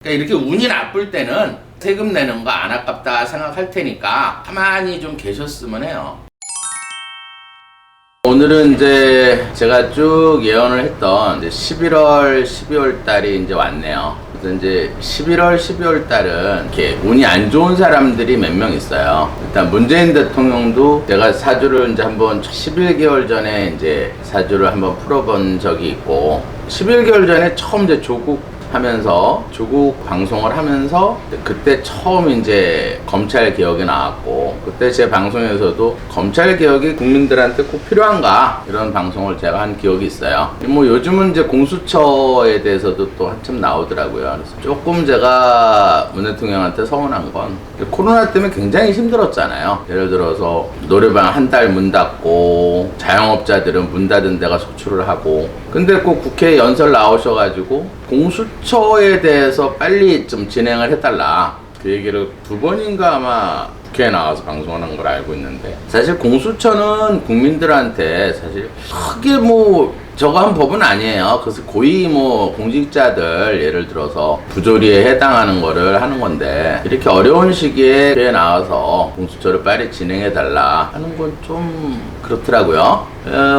그러니까 이렇게 운이 나쁠 때는 세금 내는 거 안 아깝다 생각할 테니까 가만히 좀 계셨으면 해요. 오늘은 이제 제가 쭉 예언을 했던 이제 11월, 12월 달이 이제 왔네요. 그래서 이제 11월, 12월 달은 이렇게 운이 안 좋은 사람들이 몇 명 있어요. 일단 문재인 대통령도 제가 사주를 이제 한번 11개월 전에 이제 사주를 한번 풀어본 적이 있고, 11개월 전에 처음 이제 조국 방송을 하면서 그때 처음 이제 검찰 개혁이 나왔고, 그때 제 방송에서도 검찰 개혁이 국민들한테 꼭 필요한가 이런 방송을 제가 한 기억이 있어요. 뭐 요즘은 이제 공수처에 대해서도 또 한참 나오더라고요. 그래서 조금 제가 문 대통령한테 서운한 건 코로나 때문에 굉장히 힘들었잖아요. 예를 들어서 노래방 한 달 문 닫고 자영업자들은 문 닫은 데가 소출을 하고, 근데 꼭 국회 연설 나오셔가지고 공수처에 대해서 빨리 좀 진행을 해달라, 그 얘기를 2번인가 아마 국회에 나와서 방송하는 걸 알고 있는데, 사실 공수처는 국민들한테 사실 크게 뭐 저거 한 법은 아니에요. 그래서 고위 뭐 공직자들 예를 들어서 부조리에 해당하는 거를 하는 건데, 이렇게 어려운 시기에 국회에 나와서 공수처를 빨리 진행해 달라 하는 건 좀 그렇더라고요.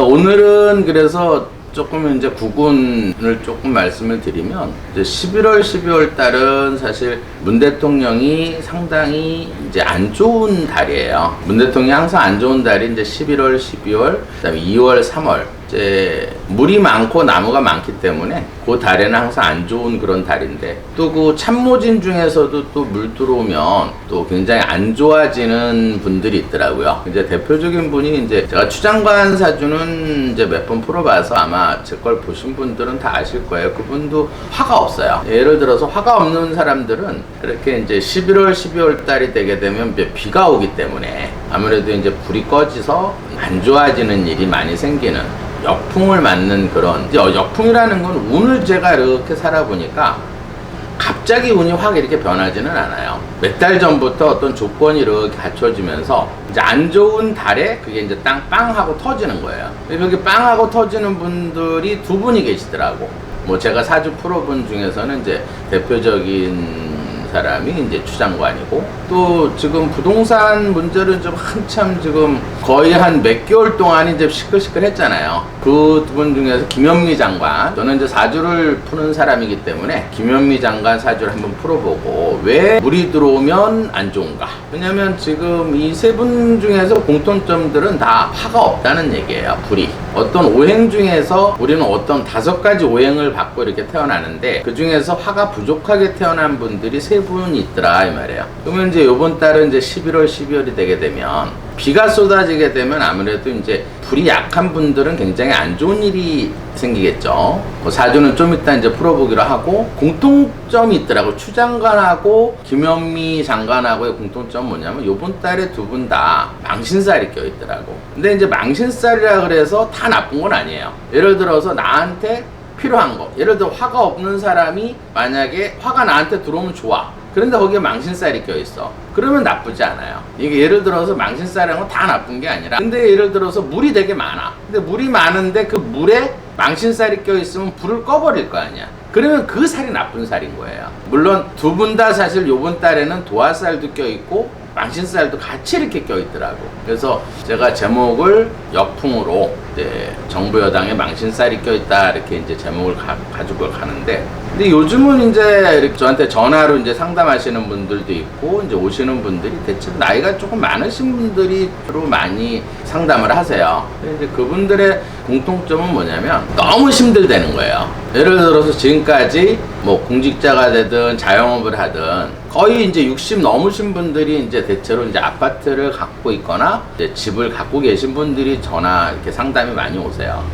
오늘은 그래서 조금 이제 구군을 조금 말씀을 드리면, 이제 11월, 12월 달은 사실 문 대통령이 상당히 이제 안 좋은 달이에요. 문 대통령이 항상 안 좋은 달이 이제 11월, 12월, 그다음에 2월, 3월. 이제 물이 많고 나무가 많기 때문에 그 달에는 항상 안 좋은 그런 달인데, 또 그 참모진 중에서도 또 물 들어오면 또 굉장히 안 좋아지는 분들이 있더라고요. 이제 대표적인 분이 이제 제가 추장관 사주는 이제 몇 번 풀어봐서 아마 제 걸 보신 분들은 다 아실 거예요. 그분도 화가 없어요. 예를 들어서 화가 없는 사람들은 이렇게 이제 11월, 12월 달이 되게 되면 이제 비가 오기 때문에 아무래도 이제 불이 꺼져서 안 좋아지는 일이 많이 생기는, 역풍을 맞는 그런, 이제 역풍이라는 건 운을 제가 이렇게 살아보니까 갑자기 운이 확 이렇게 변하지는 않아요. 몇 달 전부터 어떤 조건이 이렇게 갖춰지면서 이제 안 좋은 달에 그게 이제 빵 하고 터지는 거예요. 여기 빵 하고 터지는 분들이 2분이 계시더라고. 뭐 제가 사주 풀어본 중에서는 이제 대표적인 사람이 이제 추장관이고, 또 지금 부동산 문제를 좀 한참 지금 거의 한 몇 개월 동안 이제 시끌시끌했잖아요. 그 2분 중에서 김현미 장관, 저는 이제 사주를 푸는 사람이기 때문에 김현미 장관 사주를 한번 풀어보고 왜 물이 들어오면 안 좋은가. 왜냐면 지금 이 3분 중에서 공통점들은 다 화가 없다는 얘기예요. 불이 어떤 오행 중에서 우리는 어떤 5가지 오행을 받고 이렇게 태어나는데, 그 중에서 화가 부족하게 태어난 분들이 3분 있더라 이 말이에요. 그러면 이제 요번 달은 이제 11월, 12월이 되게 되면 비가 쏟아지게 되면 아무래도 이제 불이 약한 분들은 굉장히 안 좋은 일이 생기겠죠. 그 사주는 좀 이따 이제 풀어보기로 하고, 공통점이 있더라고. 추 장관하고 김현미 장관하고의 공통점은 뭐냐면 요번 달에 2분 다 망신살이 껴있더라고. 근데 이제 망신살이라 그래서 다 나쁜 건 아니에요. 예를 들어서 나한테 필요한 거, 예를 들어 화가 없는 사람이 만약에 화가 나한테 들어오면 좋아. 그런데 거기에 망신살이 껴있어. 그러면 나쁘지 않아요. 이게 예를 들어서 망신살이라는 건 다 나쁜 게 아니라, 근데 예를 들어서 물이 되게 많아. 근데 물이 많은데 그 물에 망신살이 껴있으면 불을 꺼버릴 거 아니야. 그러면 그 살이 나쁜 살인 거예요. 물론 2분 다 사실 요번 달에는 도화살도 껴있고 망신살도 같이 이렇게 껴있더라고. 그래서 제가 제목을 역풍으로 이제 정부 여당에 망신살이 껴있다 이렇게 이제 제목을 가지고 가는데, 근데 요즘은 이제 이렇게 저한테 전화로 이제 상담하시는 분들도 있고, 이제 오시는 분들이 대체로 나이가 조금 많으신 분들이 주로 많이 상담을 하세요. 근데 이제 그분들의 공통점은 뭐냐면 너무 힘들다는 거예요. 예를 들어서 지금까지 뭐 공직자가 되든 자영업을 하든 거의 이제 60 넘으신 분들이 이제 대체로 이제 아파트를 갖고 있거나 이제 집을 갖고 계신 분들이 전화 이렇게 상담이 많이 오세요.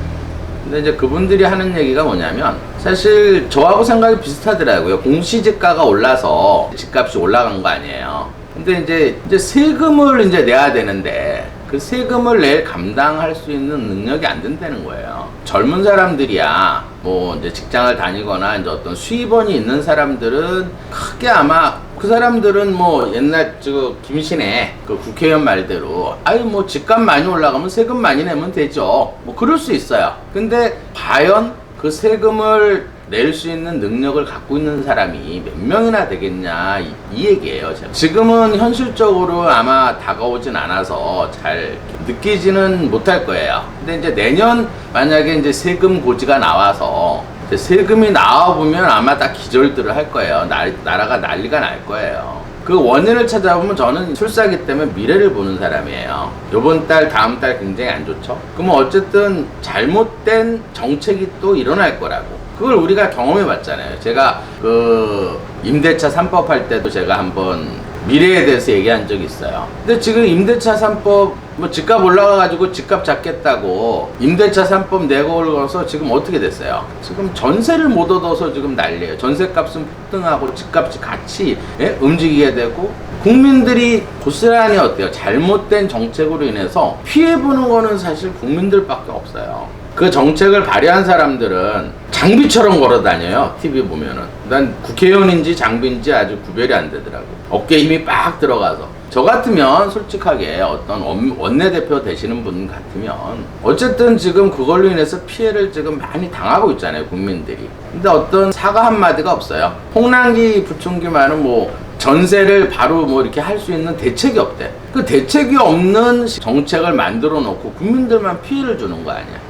근데 이제 그분들이 하는 얘기가 뭐냐면, 사실 저하고 생각이 비슷하더라고요. 공시지가가 올라서 집값이 올라간 거 아니에요. 근데 이제 세금을 이제 내야 되는데 그 세금을 낼 감당할 수 있는 능력이 안 된다는 거예요. 젊은 사람들이야 뭐 이제 직장을 다니거나 이제 어떤 수입원이 있는 사람들은 크게 아마 그 사람들은 뭐 옛날 김신혜 그 국회의원 말대로 아유 뭐 집값 많이 올라가면 세금 많이 내면 되죠. 뭐 그럴 수 있어요. 근데 과연 그 세금을 낼 수 있는 능력을 갖고 있는 사람이 몇 명이나 되겠냐 이 얘기예요. 제가. 지금은 현실적으로 아마 다가오진 않아서 잘 느끼지는 못할 거예요. 근데 이제 내년 만약에 이제 세금 고지가 나와서 이제 세금이 나와보면 아마 다 기절들을 할 거예요. 나라가 난리가 날 거예요. 그 원인을 찾아보면 저는 출사기 때문에 미래를 보는 사람이에요. 요번 달, 다음 달 굉장히 안 좋죠? 그러면 어쨌든 잘못된 정책이 또 일어날 거라고. 그걸 우리가 경험해 봤잖아요. 제가 그 임대차 3법 할 때도 제가 한번 미래에 대해서 얘기한 적이 있어요. 근데 지금 임대차 3법 뭐 집값 올라가가지고 집값 잡겠다고 임대차 3법 내걸어서 지금 어떻게 됐어요? 지금 전세를 못 얻어서 지금 난리예요. 전세값은 폭등하고 집값이 같이 움직이게 되고 국민들이 고스란히 어때요? 잘못된 정책으로 인해서 피해보는 거는 사실 국민들밖에 없어요. 그 정책을 발의한 사람들은 장비처럼 걸어 다녀요. TV 보면은. 난 국회의원인지 장비인지 아주 구별이 안 되더라고. 어깨에 힘이 빡 들어가서. 저 같으면 솔직하게 어떤 원내대표 되시는 분 같으면 어쨌든 지금 그걸로 인해서 피해를 지금 많이 당하고 있잖아요. 국민들이. 근데 어떤 사과 한마디가 없어요. 홍남기 부총기만은 뭐 전세를 바로 뭐 이렇게 할 수 있는 대책이 없대. 그 대책이 없는 정책을 만들어 놓고 국민들만 피해를 주는 거 아니야.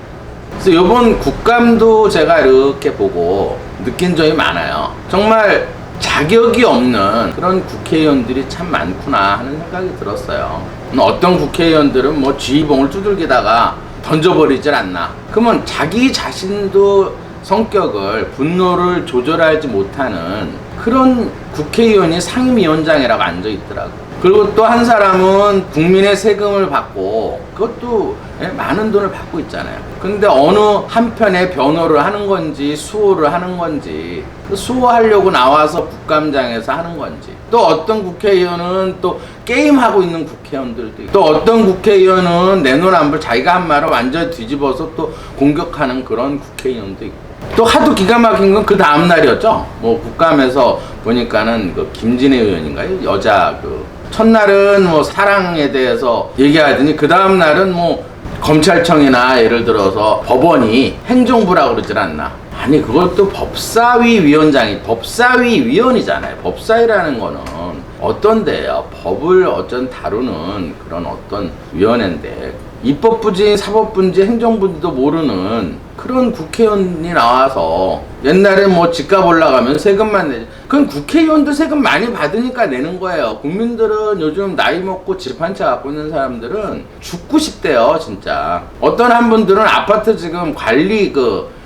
그래서 이번 국감도 제가 이렇게 보고 느낀 점이 많아요. 정말 자격이 없는 그런 국회의원들이 참 많구나 하는 생각이 들었어요. 어떤 국회의원들은 뭐 지휘봉을 두들기다가 던져버리질 않나. 그러면 자기 자신도 성격을 분노를 조절하지 못하는 그런 국회의원이 상임위원장이라고 앉아있더라고. 그리고 또 한 사람은 국민의 세금을 받고 그것도 많은 돈을 받고 있잖아요. 근데 어느 한편에 변호를 하는 건지 수호를 하는 건지 수호하려고 나와서 국감장에서 하는 건지 또 어떤 국회의원은 또 게임하고 있는 국회의원들도 있고 또 어떤 국회의원은 내노남불 자기가 한 말을 완전히 뒤집어서 또 공격하는 그런 국회의원도 있고 또 하도 기가 막힌 건 그 다음 날이었죠. 뭐 국감에서 보니까는 그 김진애 의원인가요? 여자 그 첫날은 뭐 사랑에 대해서 얘기하더니 그 다음 날은 뭐 검찰청이나 예를 들어서 법원이 행정부라고 그러질 않나. 아니 그것도 법사위 위원장이 법사위 위원이잖아요. 법사위라는 거는 어떤데요? 법을 어쩐 다루는 그런 어떤 위원회인데 입법부지 사법부인지 행정부인지도 모르는 그런 국회의원이 나와서 옛날에 뭐 집값 올라가면 세금만 내지. 그건 국회의원도 세금 많이 받으니까 내는 거예요. 국민들은 요즘 나이 먹고 집 한 채 갖고 있는 사람들은 죽고 싶대요, 진짜. 어떤 한 분들은 아파트 지금 관리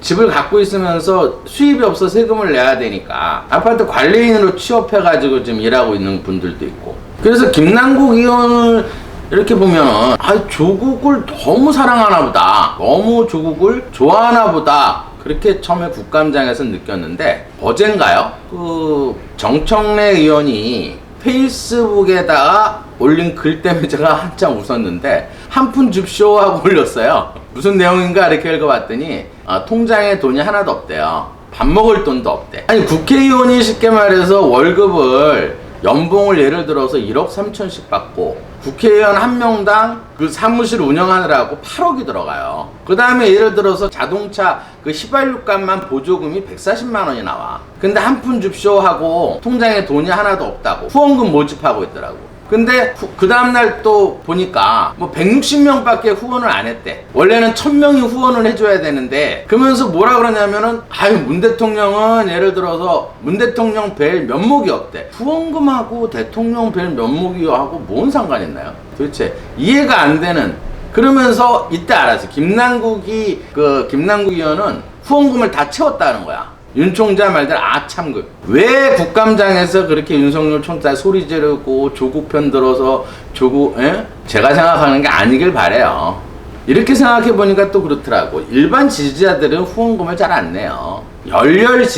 집을 갖고 있으면서 수입이 없어 세금을 내야 되니까 아파트 관리인으로 취업해가지고 지금 일하고 있는 분들도 있고. 그래서 김남국 의원을 이렇게 보면은 조국을 너무 사랑하나 보다, 너무 조국을 좋아하나 보다, 그렇게 처음에 국감장에서 느꼈는데 어젠가요? 그 정청래 의원이 페이스북에다가 올린 글 때문에 제가 한참 웃었는데 한 푼 줍쇼 하고 올렸어요. 무슨 내용인가 이렇게 읽어봤더니 통장에 돈이 하나도 없대요. 밥 먹을 돈도 없대. 아니 국회의원이 쉽게 말해서 월급을 연봉을 예를 들어서 1억 3천씩 받고 국회의원 한 명당 그 사무실 운영하느라고 8억이 들어가요. 그 다음에 예를 들어서 자동차 그 휘발유값만 보조금이 140만 원이 나와. 근데 한 푼 줍쇼 하고 통장에 돈이 하나도 없다고 후원금 모집하고 있더라고. 근데 그 다음날 또 보니까 뭐 160명밖에 후원을 안 했대. 원래는 1000명이 후원을 해줘야 되는데 그러면서 뭐라 그러냐면은 문 대통령은 예를 들어서 문 대통령 뵐 면목이 없대. 후원금하고 대통령 뵐 면목이하고 뭔 상관 있나요? 도대체 이해가 안 되는. 그러면서 이때 알았어. 김남국 의원은 후원금을 다 채웠다는 거야. 윤 총장 말대로 참 왜 국감장에서 그렇게 윤석열 총장 소리 지르고 조국 편 들어서 제가 생각하는 게 아니길 바래요. 이렇게 생각해 보니까 또 그렇더라고. 일반 지지자들은 후원금을 잘 안 내요. 열렬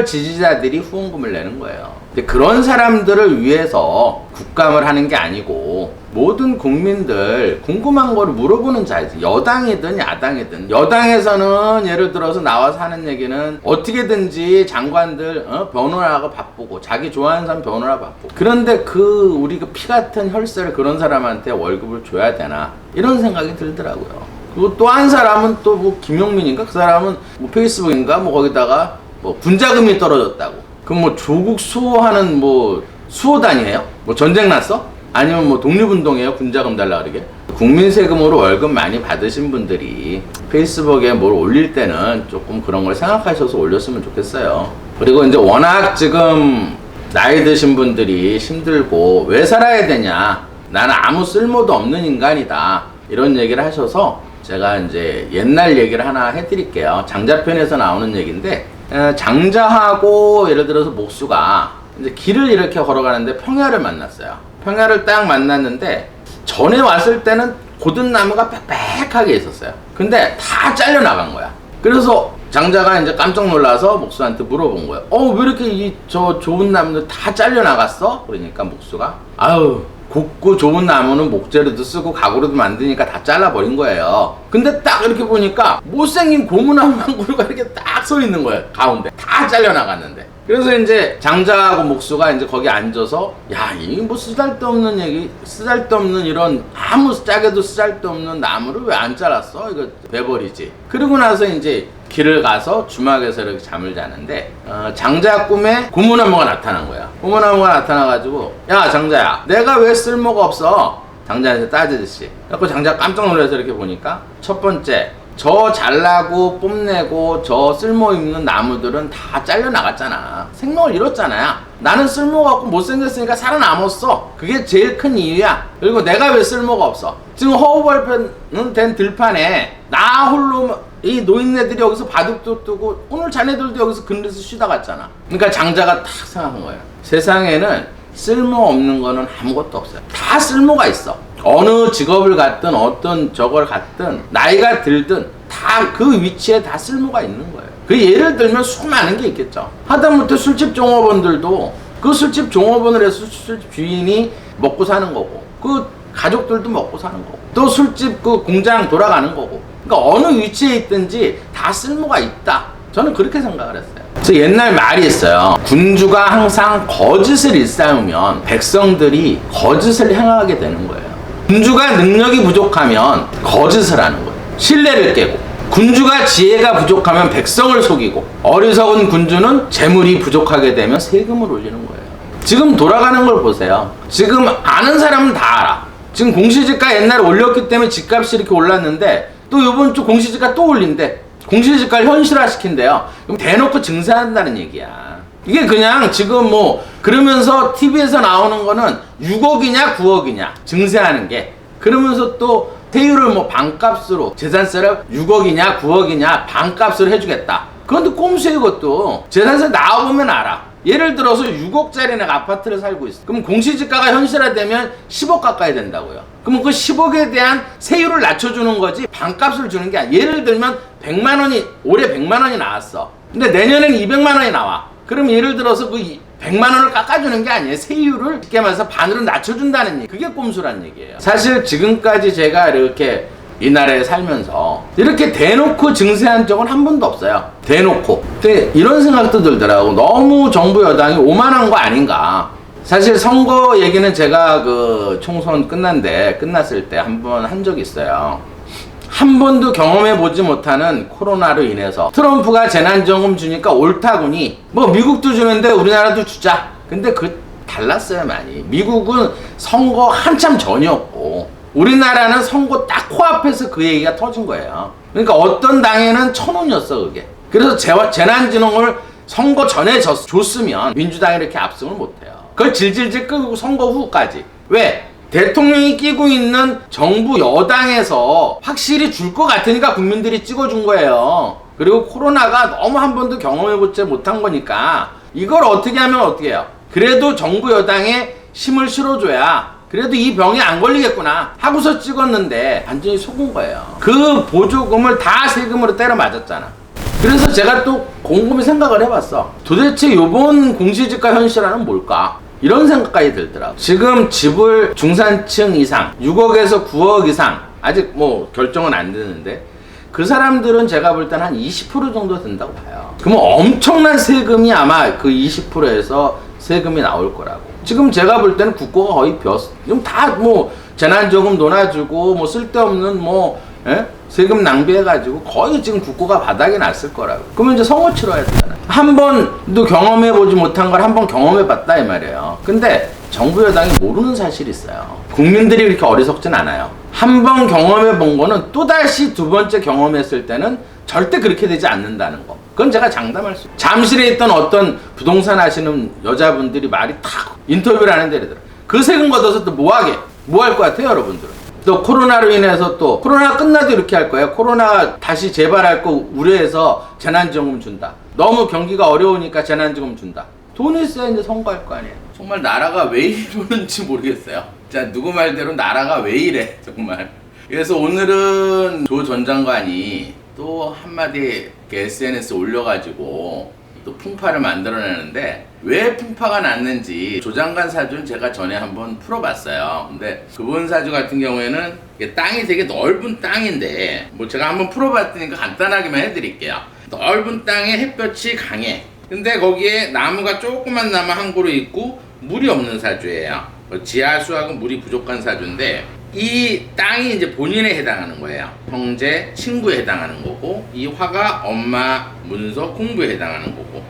지지자들이 후원금을 내는 거예요. 근데 그런 사람들을 위해서 국감을 하는 게 아니고 모든 국민들 궁금한 거를 물어보는 자리지. 여당이든 야당이든. 여당에서는 예를 들어서 나와서 하는 얘기는 어떻게든지 장관들 변호하고 바쁘고 자기 좋아하는 사람 변호하고 바쁘고. 그런데 우리 피 같은 혈세를 그런 사람한테 월급을 줘야 되나 이런 생각이 들더라고요. 그리고 또 한 사람은 또 뭐 김용민인가? 그 사람은 뭐 페이스북인가? 뭐 거기다가 뭐 군자금이 떨어졌다고. 그럼 뭐 조국 수호하는 뭐 수호단이에요? 뭐 전쟁 났어? 아니면 뭐 독립운동이에요? 군자금 달라 그러게? 국민 세금으로 월급 많이 받으신 분들이 페이스북에 뭘 올릴 때는 조금 그런 걸 생각하셔서 올렸으면 좋겠어요. 그리고 이제 워낙 지금 나이 드신 분들이 힘들고 왜 살아야 되냐? 나는 아무 쓸모도 없는 인간이다. 이런 얘기를 하셔서 제가 이제 옛날 얘기를 하나 해드릴게요. 장자편에서 나오는 얘기인데, 장자하고 예를 들어서 목수가 이제 길을 이렇게 걸어가는데 평야를 만났어요. 평야를 딱 만났는데 전에 왔을 때는 고든 나무가 빽빽하게 있었어요. 근데 다 잘려 나간 거야. 그래서 장자가 이제 깜짝 놀라서 목수한테 물어본 거예요. 왜 이렇게 저 좋은 나무들 다 잘려 나갔어? 그러니까 목수가 아유, 곱고 좋은 나무는 목재로도 쓰고 가구로도 만드니까 다 잘라버린 거예요. 근데 딱 이렇게 보니까 못생긴 고무나무 한 그루가 이렇게 딱 서 있는 거예요. 가운데 다 잘려 나갔는데. 그래서 이제 장자하고 목수가 이제 거기 앉아서 야, 이게 뭐 쓰잘데없는 얘기, 쓰잘데없는 이런 아무 짝에도 쓰잘데없는 나무를 왜 안 잘랐어? 이거 베버리지. 그러고 나서 이제 길을 가서 주막에서 이렇게 잠을 자는데 장자 꿈에 고무나무가 나타난 거야. 고무나무가 나타나가지고 야, 장자야, 내가 왜 쓸모가 없어? 장자한테 따지듯이. 그래서 장자가 깜짝 놀라서 이렇게 보니까 첫 번째, 저 잘나고 뽐내고 저 쓸모있는 나무들은 다 잘려 나갔잖아. 생명을 잃었잖아요. 나는 쓸모가 없고 못생겼으니까 살아남았어. 그게 제일 큰 이유야. 그리고 내가 왜 쓸모가 없어? 지금 허우벌판은 된 들판에 나 홀로 이 노인네들이 여기서 바둑도 뜨고 오늘 자네들도 여기서 그늘에서 쉬다 갔잖아. 그러니까 장자가 딱 생각한 거예요. 세상에는 쓸모없는 거는 아무것도 없어요. 다 쓸모가 있어. 어느 직업을 갖든 어떤 저걸 갖든 나이가 들든 다 그 위치에 다 쓸모가 있는 거예요. 그 예를 들면 수많은 게 있겠죠. 하다못해 술집 종업원들도 그 술집 종업원을 해서 술집 주인이 먹고 사는 거고 그 가족들도 먹고 사는 거고 또 술집 그 공장 돌아가는 거고. 그러니까 어느 위치에 있든지 다 쓸모가 있다. 저는 그렇게 생각을 했어요. 그래서 옛날 말이 있어요. 군주가 항상 거짓을 일삼으면 백성들이 거짓을 행하게 되는 거예요. 군주가 능력이 부족하면 거짓을 하는 거예요. 신뢰를 깨고. 군주가 지혜가 부족하면 백성을 속이고, 어리석은 군주는 재물이 부족하게 되면 세금을 올리는 거예요. 지금 돌아가는 걸 보세요. 지금 아는 사람은 다 알아. 지금 공시지가 옛날에 올렸기 때문에 집값이 이렇게 올랐는데 또 이번 주 공시지가 또 올린대. 공시지가를 현실화시킨대요. 그럼 대놓고 증세한다는 얘기야. 이게 그냥 지금 뭐 그러면서 TV에서 나오는 거는 6억이냐 9억이냐 증세하는 게, 그러면서 또 세율을 뭐 반값으로 재산세를 6억이냐 9억이냐 반값으로 해주겠다. 그런데 꼼수예요. 그것도 재산세 나와보면 알아. 예를 들어서 6억짜리 내가 아파트를 살고 있어. 그럼 공시지가가 현실화되면 10억 가까이 된다고요. 그럼 그 10억에 대한 세율을 낮춰주는 거지 반값을 주는 게 아니야. 예를 들면 100만 원이 올해 100만 원이 나왔어. 근데 내년에는 200만 원이 나와. 그럼 예를 들어서 그 100만 원을 깎아주는 게 아니에요. 세율을 쉽게 말해서 반으로 낮춰준다는 얘기. 그게 꼼수란 얘기예요. 사실 지금까지 제가 이렇게 이 나라에 살면서 이렇게 대놓고 증세한 적은 한 번도 없어요. 대놓고. 근데 이런 생각도 들더라고. 너무 정부 여당이 오만한 거 아닌가. 사실 선거 얘기는 제가 그 총선 끝났을 때 한 번 한 적이 있어요. 한 번도 경험해보지 못하는 코로나로 인해서 트럼프가 재난지원금 주니까 옳다구니 뭐 미국도 주는데 우리나라도 주자. 근데 달랐어요 많이. 미국은 선거 한참 전이었고 우리나라는 선거 딱 코앞에서 그 얘기가 터진 거예요. 그러니까 어떤 당에는 1,000원이었어 그게. 그래서 재난지원금을 선거 전에 줬으면 민주당이 이렇게 압승을 못해요. 그걸 질질질 끌고 선거 후까지. 왜? 대통령이 끼고 있는 정부 여당에서 확실히 줄 것 같으니까 국민들이 찍어준 거예요. 그리고 코로나가 너무 한 번도 경험해보지 못한 거니까 이걸 어떻게 하면 어떻게 해요? 그래도 정부 여당에 힘을 실어줘야 그래도 이 병에 안 걸리겠구나 하고서 찍었는데 완전히 속은 거예요. 그 보조금을 다 세금으로 때려 맞았잖아. 그래서 제가 또 곰곰이 생각을 해봤어. 도대체 요번 공시지가 현실화는 뭘까? 이런 생각까지 들더라고. 지금 집을 중산층 이상 6억에서 9억 이상 아직 뭐 결정은 안 되는데 그 사람들은 제가 볼 때는 한 20% 정도 된다고 봐요. 그러면 엄청난 세금이 아마 그 20%에서 세금이 나올 거라고. 지금 제가 볼 때는 국고가 거의 지금 다 뭐 재난지원금 논아주고 뭐 쓸데없는 뭐 예? 세금 낭비해가지고 거의 지금 국고가 바닥이 났을 거라고. 그러면 이제 선거 치러야 되잖아요. 한 번도 경험해보지 못한 걸 한 번 경험해봤다 이 말이에요. 근데 정부 여당이 모르는 사실이 있어요. 국민들이 그렇게 어리석진 않아요. 한 번 경험해본 거는 또다시 두 번째 경험했을 때는 절대 그렇게 되지 않는다는 거. 그건 제가 장담할 수 있어요. 잠실에 있던 어떤 부동산 하시는 여자분들이 말이 탁 인터뷰를 하는데 이러더라. 그 세금 걷어서 또 뭐하게? 뭐 할 것 같아요 여러분들은? 또 코로나로 인해서 또 코로나 끝나도 이렇게 할 거예요. 코로나 다시 재발할 거 우려해서 재난지원금 준다. 너무 경기가 어려우니까 재난지원금 준다. 돈이 있어야 이제 선거할 거 아니에요. 정말 나라가 왜 이러는지 모르겠어요. 자, 누구 말대로 나라가 왜 이래 정말. 그래서 오늘은 조 전 장관이 또 한마디 SNS 올려가지고 또 풍파를 만들어내는데 왜 풍파가 났는지 조 장관 사주는 제가 전에 한번 풀어봤어요. 근데 그분 사주 같은 경우에는 땅이 되게 넓은 땅인데 뭐 제가 한번 풀어봤으니까 간단하게만 해드릴게요. 넓은 땅에 햇볕이 강해. 근데 거기에 나무가 조그만 나무 한 그루 있고 물이 없는 사주예요. 지하수하고 물이 부족한 사주인데 이 땅이 이제 본인에 해당하는 거예요. 형제, 친구에 해당하는 거고 이 화가 엄마, 문서, 공부에 해당하는 거고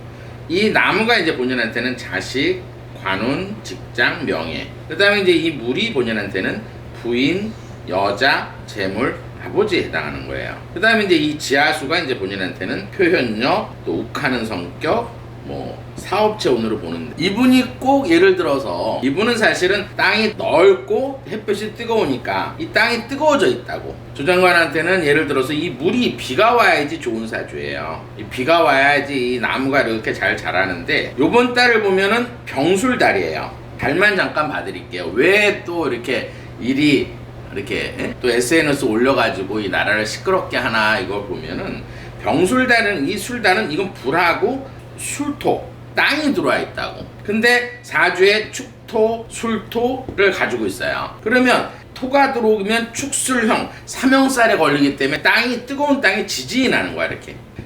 이 나무가 이제 본인한테는 자식, 관운, 직장, 명예. 그 다음에 이제 이 물이 본인한테는 부인, 여자, 재물, 아버지에 해당하는 거예요. 그 다음에 이제 이 지하수가 이제 본인한테는 표현력, 또 욱하는 성격, 뭐 사업체운으로 보는데 이분이 꼭 예를 들어서 이분은 사실은 땅이 넓고 햇볕이 뜨거우니까 이 땅이 뜨거워져 있다고. 조 장관한테는 예를 들어서 이 물이 비가 와야지 좋은 사주예요. 이 비가 와야지 이 나무가 이렇게 잘 자라는데 요번 달을 보면은 병술달이에요. 달만 잠깐 봐드릴게요. 왜 또 이렇게 일이 이렇게 또 SNS 올려가지고 이 나라를 시끄럽게 하나 이걸 보면은 병술달은 이 술달은 이건 불하고 술토, 땅이 들어와 있다고. 근데 사주에 축토, 술토를 가지고 있어요. 그러면 토가 들어오면 축술형, 삼형살에 걸리기 때문에 땅이 뜨거운 땅이 지진이 나는 거야.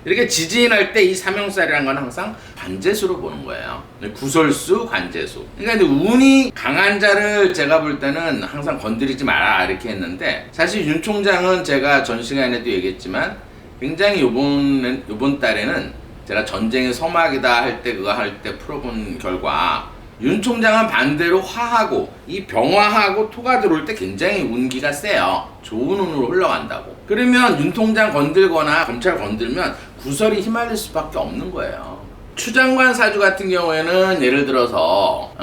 이렇게 지진이 날 때 이 삼형살이라는 건 항상 관재수로 보는 거예요. 구설수, 관재수. 그러니까 이제 운이 강한 자를 제가 볼 때는 항상 건드리지 마라 이렇게 했는데 사실 윤 총장은 제가 전 시간에도 얘기했지만 굉장히 요번 달에는 제가 전쟁의 서막이다 할 때 그거 할 때 풀어본 결과 윤 총장은 반대로 화하고 이 병화하고 토가 들어올 때 굉장히 운기가 세요. 좋은 운으로 흘러간다고. 그러면 윤 총장 건들거나 검찰 건들면 구설이 휘말릴 수밖에 없는 거예요. 추장관 사주 같은 경우에는 예를 들어서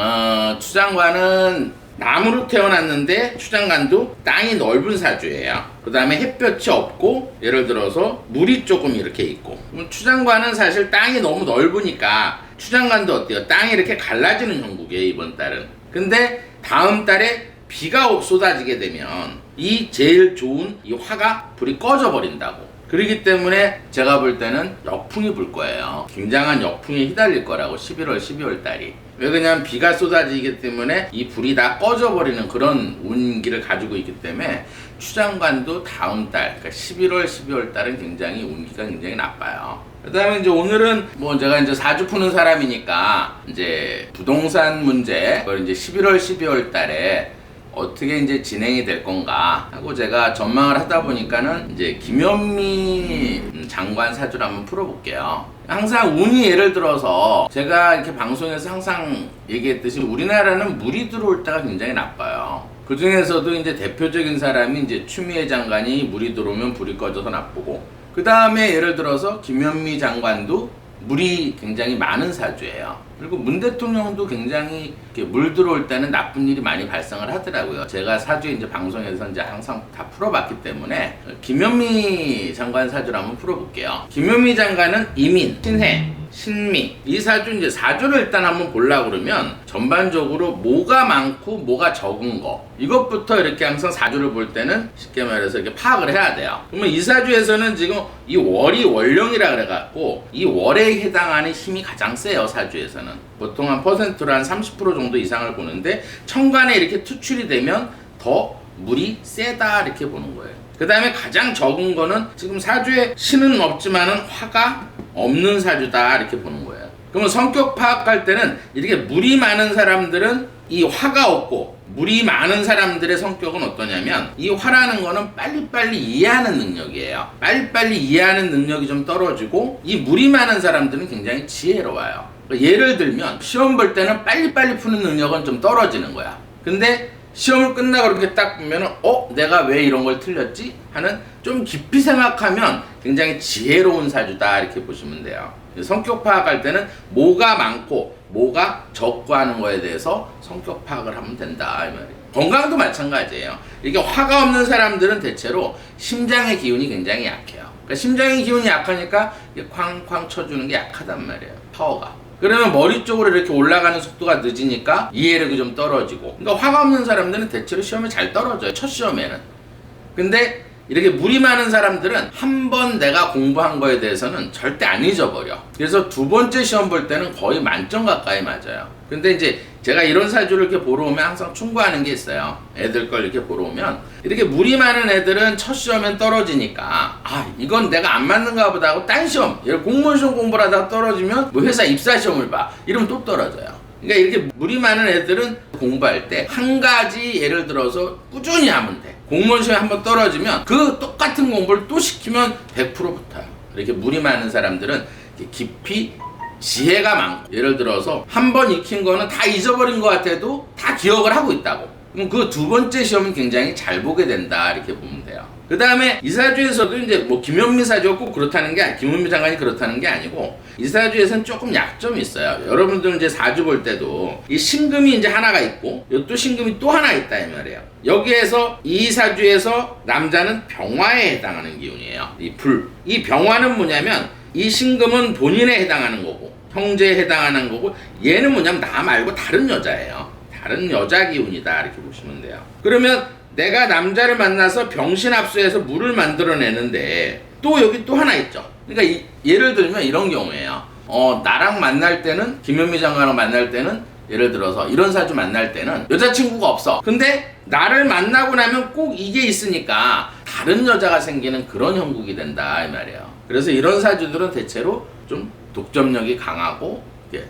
추장관은 나무로 태어났는데 추장관도 땅이 넓은 사주예요. 그 다음에 햇볕이 없고 예를 들어서 물이 조금 이렇게 있고 그럼 추장관은 사실 땅이 너무 넓으니까 추장관도 어때요? 땅이 이렇게 갈라지는 형국이에요 이번 달은. 근데 다음 달에 비가 쏟아지게 되면 이 제일 좋은 이 화가 불이 꺼져 버린다고. 그렇기 때문에 제가 볼 때는 역풍이 불 거예요. 굉장한 역풍에 휘달릴 거라고 11월, 12월 달이. 왜 그냥 비가 쏟아지기 때문에 이 불이 다 꺼져버리는 그런 운기를 가지고 있기 때문에 추장관도 다음 달, 그러니까 11월, 12월 달은 굉장히 운기가 굉장히 나빠요. 그 다음에 이제 오늘은 뭐 제가 이제 사주 푸는 사람이니까 이제 부동산 문제, 그걸 이제 11월, 12월 달에 어떻게 이제 진행이 될 건가 하고 제가 전망을 하다 보니까는 이제 김현미 장관 사주를 한번 풀어볼게요. 항상 운이 예를 들어서 제가 이렇게 방송에서 항상 얘기했듯이 우리나라는 물이 들어올 때가 굉장히 나빠요. 그 중에서도 이제 대표적인 사람이 이제 추미애 장관이 물이 들어오면 불이 꺼져서 나쁘고 그 다음에 예를 들어서 김현미 장관도 물이 굉장히 많은 사주예요. 그리고 문 대통령도 굉장히 이렇게 물 들어올 때는 나쁜 일이 많이 발생을 하더라고요. 제가 사주 이제 방송에서 이제 항상 다 풀어봤기 때문에 김현미 장관 사주를 한번 풀어볼게요. 김현미 장관은 이민, 신해, 신미 이 사주 이제 사주를 일단 한번 보려고 그러면 전반적으로 뭐가 많고 뭐가 적은 거 이것부터 이렇게 항상 사주를 볼 때는 쉽게 말해서 이렇게 파악을 해야 돼요. 그러면 이 사주에서는 지금 이 월이 월령이라 그래갖고 이 월에 해당하는 힘이 가장 세요. 사주에서는 보통 한 퍼센트로 한 30% 정도 이상을 보는데 천간에 이렇게 투출이 되면 더 물이 세다 이렇게 보는 거예요. 그 다음에 가장 적은 거는 지금 사주에 신은 없지만은 화가 없는 사주다 이렇게 보는 거예요. 그러면 성격 파악할 때는 이렇게 물이 많은 사람들은 이 화가 없고, 물이 많은 사람들의 성격은 어떠냐면, 이 화라는 거는 빨리빨리 이해하는 능력이에요. 빨리빨리 이해하는 능력이 좀 떨어지고, 이 물이 많은 사람들은 굉장히 지혜로워요. 예를 들면 시험 볼 때는 빨리빨리 푸는 능력은 좀 떨어지는 거야. 근데 시험을 끝나고 이렇게 딱 보면은 내가 왜 이런 걸 틀렸지? 하는, 좀 깊이 생각하면 굉장히 지혜로운 사주다, 이렇게 보시면 돼요. 성격 파악할 때는 뭐가 많고 뭐가 적고 하는 거에 대해서 성격 파악을 하면 된다, 이 말이에요. 건강도 마찬가지예요. 이렇게 화가 없는 사람들은 대체로 심장의 기운이 굉장히 약해요. 그러니까 심장의 기운이 약하니까 쾅쾅 쳐주는 게 약하단 말이에요. 파워가. 그러면 머리 쪽으로 이렇게 올라가는 속도가 늦으니까 이해력이 좀 떨어지고. 그러니까 화가 없는 사람들은 대체로 시험에 잘 떨어져요. 첫 시험에는. 근데 이렇게 물이 많은 사람들은 한 번 내가 공부한 거에 대해서는 절대 안 잊어버려. 그래서 두 번째 시험 볼 때는 거의 만점 가까이 맞아요. 근데 이제 제가 이런 사주를 이렇게 보러 오면 항상 충고하는 게 있어요. 애들 걸 이렇게 보러 오면, 이렇게 물이 많은 애들은 첫 시험엔 떨어지니까 이건 내가 안 맞는가 보다 하고 딴 시험, 공무원 시험 공부를 하다가 떨어지면 뭐 회사 입사 시험을 봐, 이러면 또 떨어져요. 그러니까 이렇게 물이 많은 애들은 공부할 때 한 가지 예를 들어서 꾸준히 하면 돼. 공무원 시험에 한번 떨어지면 그 똑같은 공부를 또 시키면 100% 붙어요. 이렇게 물이 많은 사람들은 깊이 지혜가 많고, 예를 들어서 한 번 익힌 거는 다 잊어버린 것 같아도 다 기억을 하고 있다고. 그럼 그 두 번째 시험은 굉장히 잘 보게 된다, 이렇게 보면 돼요. 그 다음에 이 사주에서도 이제 뭐 김현미 사주가 꼭 그렇다는 게, 김현미 장관이 그렇다는 게 아니고, 이 사주에서는 조금 약점이 있어요. 여러분들은 이제 사주 볼 때도 이 신금이 이제 하나가 있고, 또 신금이 또 하나 있다, 이 말이에요. 여기에서 이 사주에서 남자는 병화에 해당하는 기운이에요. 이 불. 이 병화는 뭐냐면, 이 신금은 본인에 해당하는 거고, 형제에 해당하는 거고, 얘는 뭐냐면 나 말고 다른 여자예요. 다른 여자 기운이다, 이렇게 보시면 돼요. 그러면 내가 남자를 만나서 병신합수해서 물을 만들어내는데, 또 여기 또 하나 있죠. 그러니까 예를 들면 이런 경우예요. 나랑 만날 때는, 김현미 장관이랑 만날 때는, 예를 들어서 이런 사주 만날 때는 여자친구가 없어. 근데 나를 만나고 나면 꼭 이게 있으니까 다른 여자가 생기는 그런 형국이 된다, 이 말이에요. 그래서 이런 사주들은 대체로 좀 독점력이 강하고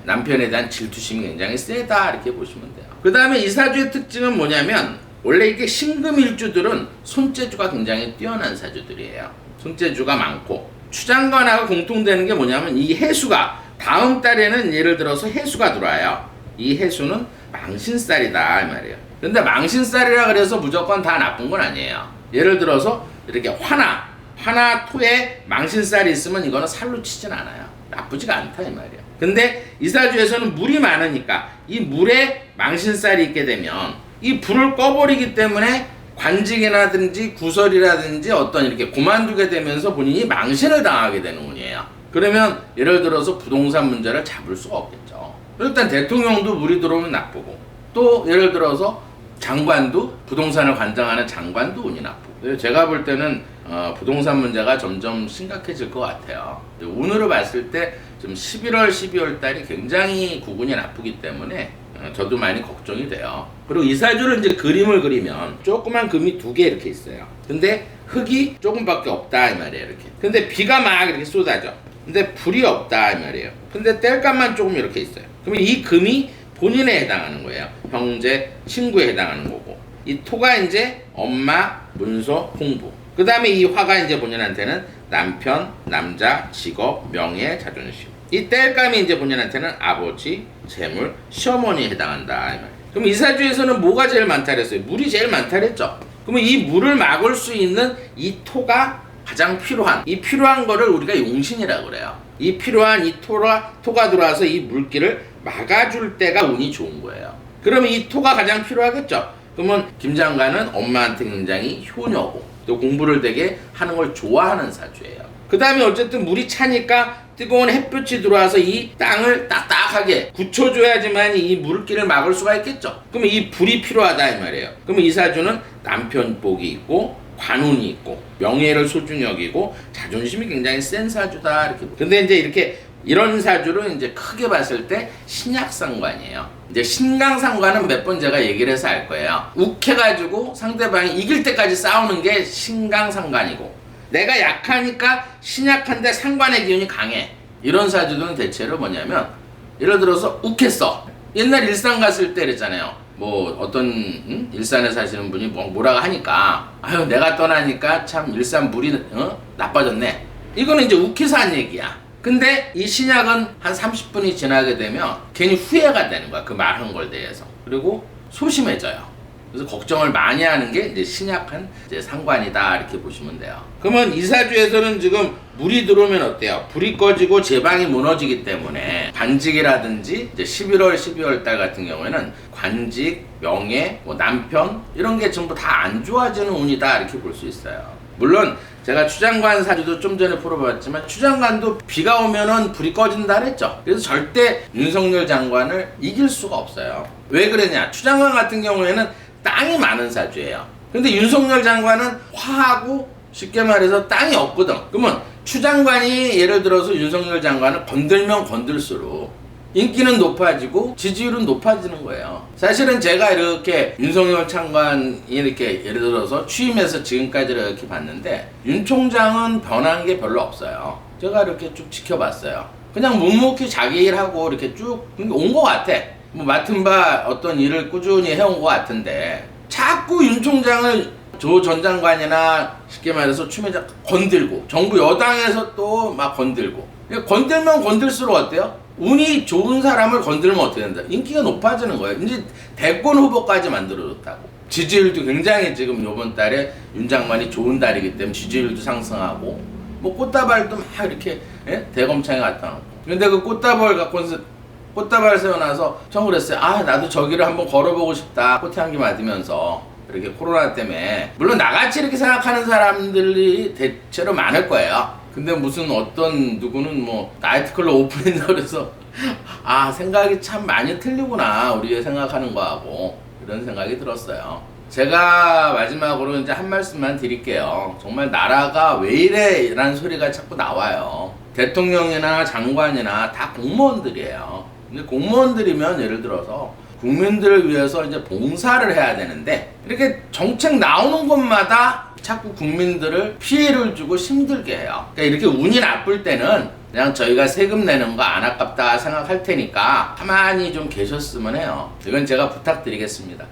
남편에 대한 질투심이 굉장히 세다, 이렇게 보시면 돼요. 그 다음에 이 사주의 특징은 뭐냐면, 원래 이게 신금일주들은 손재주가 굉장히 뛰어난 사주들이에요. 손재주가 많고, 추장관하고 공통되는 게 뭐냐면, 이 해수가 다음 달에는 예를 들어서 해수가 들어와요. 이 해수는 망신살이다, 이 말이에요. 근데 망신살이라 그래서 무조건 다 나쁜 건 아니에요. 예를 들어서 이렇게 화나 토에 망신살이 있으면 이거는 살로 치진 않아요. 나쁘지가 않다, 이 말이에요. 근데 이 사주에서는 물이 많으니까 이 물에 망신살이 있게 되면 이 불을 꺼버리기 때문에 관직이라든지 구설이라든지 어떤 이렇게 그만두게 되면서 본인이 망신을 당하게 되는 운이에요. 그러면 예를 들어서 부동산 문제를 잡을 수가 없겠죠. 일단 대통령도 물이 들어오면 나쁘고, 또 예를 들어서 장관도, 부동산을 관장하는 장관도 운이 나쁘고. 제가 볼 때는 부동산 문제가 점점 심각해질 것 같아요. 운으로 봤을 때 좀 11월, 12월 달이 굉장히 구군이 나쁘기 때문에 저도 많이 걱정이 돼요. 그리고 이 사주를 이제 그림을 그리면 조그만 금이 2개 이렇게 있어요. 근데 흙이 조금밖에 없다, 이 말이에요. 이렇게. 근데 비가 막 이렇게 쏟아져. 근데 불이 없다, 이 말이에요. 근데 땔감만 조금 이렇게 있어요. 그러면 이 금이 본인에 해당하는 거예요. 형제, 친구에 해당하는 거고, 이 토가 이제 엄마, 문서, 공부. 그 다음에 이 화가 이제 본인한테는 남편, 남자, 직업, 명예, 자존심. 이 땔감이 이제 본인한테는 아버지, 재물, 시어머니에 해당한다, 이 말이에요. 그럼 이 사주에서는 뭐가 제일 많다 그랬어요? 물이 제일 많다 그랬죠. 그러면 이 물을 막을 수 있는 이 토가 가장 필요한, 이 필요한 거를 우리가 용신이라고 그래요. 이 필요한 이 토가 들어와서 이 물기를 막아줄 때가 운이 좋은 거예요. 그러면 이 토가 가장 필요하겠죠. 그러면 김 장관은 엄마한테 굉장히 효녀고, 또 공부를 되게 하는 걸 좋아하는 사주예요. 그 다음에 어쨌든 물이 차니까 뜨거운 햇볕이 들어와서 이 땅을 딱딱하게 굳혀줘야지만 이 물기를 막을 수가 있겠죠. 그러면 이 불이 필요하다, 이 말이에요. 그러면 이 사주는 남편 복이 있고, 관운이 있고, 명예를 소중히 여기고, 자존심이 굉장히 센 사주다, 이렇게. 근데 이제 이렇게 이런 사주를 이제 크게 봤을 때 신약상관이에요. 이제 신강상관은 몇 번 제가 얘기를 해서 알 거예요. 욱해가지고 상대방이 이길 때까지 싸우는 게 신강상관이고, 내가 약하니까 신약한데 상관의 기운이 강해. 이런 사주들은 대체로 뭐냐면 예를 들어서 욱했어. 옛날 일산 갔을 때 그랬잖아요. 뭐 어떤 일산에 사시는 분이 뭐라고 하니까 아유 내가 떠나니까 참 일산 물이 나빠졌네. 이거는 이제 욱해서 한 얘기야. 근데 이 신약은 한 30분이 지나게 되면 괜히 후회가 되는 거야. 그 말한 걸 대해서. 그리고 소심해져요. 그래서 걱정을 많이 하는 게 이제 신약한 이제 상관이다 이렇게 보시면 돼요. 그러면 이사주에서는 지금 물이 들어오면 어때요? 불이 꺼지고 제방이 무너지기 때문에 관직이라든지 이제 11월, 12월 달 같은 경우에는 관직, 명예, 뭐 남편 이런 게 전부 다 안 좋아지는 운이다 이렇게 볼 수 있어요. 물론 제가 추장관 사주도 좀 전에 풀어봤지만 추장관도 비가 오면은 불이 꺼진다 그랬죠. 그래서 절대 윤석열 장관을 이길 수가 없어요. 왜 그러냐? 추장관 같은 경우에는 땅이 많은 사주예요. 근데 윤석열 장관은 화하고 쉽게 말해서 땅이 없거든. 그러면 추장관이 예를 들어서 윤석열 장관을 건들면 건들수록 인기는 높아지고 지지율은 높아지는 거예요. 사실은 제가 이렇게 윤석열 장관이 이렇게 예를 들어서 취임해서 지금까지 이렇게 봤는데 윤 총장은 변한 게 별로 없어요. 제가 이렇게 쭉 지켜봤어요. 그냥 묵묵히 자기 일하고 이렇게 쭉 온 것 같아. 뭐 맡은 바 어떤 일을 꾸준히 해온 것 같은데 자꾸 윤 총장을 조 전 장관이나 쉽게 말해서 추미애 건들고 정부 여당에서 또 막 건들고 건들면 건들수록 어때요? 운이 좋은 사람을 건들면 어떻게 된다? 인기가 높아지는 거예요. 이제 대권 후보까지 만들어줬다고. 지지율도 굉장히 지금 이번 달에 윤 장관이 좋은 달이기 때문에 지지율도 상승하고 뭐 꽃다발도 막 이렇게 대검찰에 갖다 놓고 근데 그 꽃다발 갖고서 꽃다발 세워놔서 전 그랬어요. 아 나도 저기를 한번 걸어보고 싶다. 꽃향기 맞으면서 이렇게 코로나 때문에 물론 나같이 이렇게 생각하는 사람들이 대체로 많을 거예요. 근데 무슨 어떤 누구는 뭐 나이트클럽 오픈했나 그래서 아 생각이 참 많이 틀리구나 우리가 생각하는 거하고 이런 생각이 들었어요. 제가 마지막으로 이제 한 말씀만 드릴게요. 정말 나라가 왜 이래 라는 소리가 자꾸 나와요. 대통령이나 장관이나 다 공무원들이에요. 근데 공무원들이면 예를 들어서 국민들을 위해서 이제 봉사를 해야 되는데 이렇게 정책 나오는 곳마다 자꾸 국민들을 피해를 주고 힘들게 해요. 그러니까 이렇게 운이 나쁠 때는 그냥 저희가 세금 내는 거 안 아깝다 생각할 테니까 가만히 좀 계셨으면 해요. 이건 제가 부탁드리겠습니다.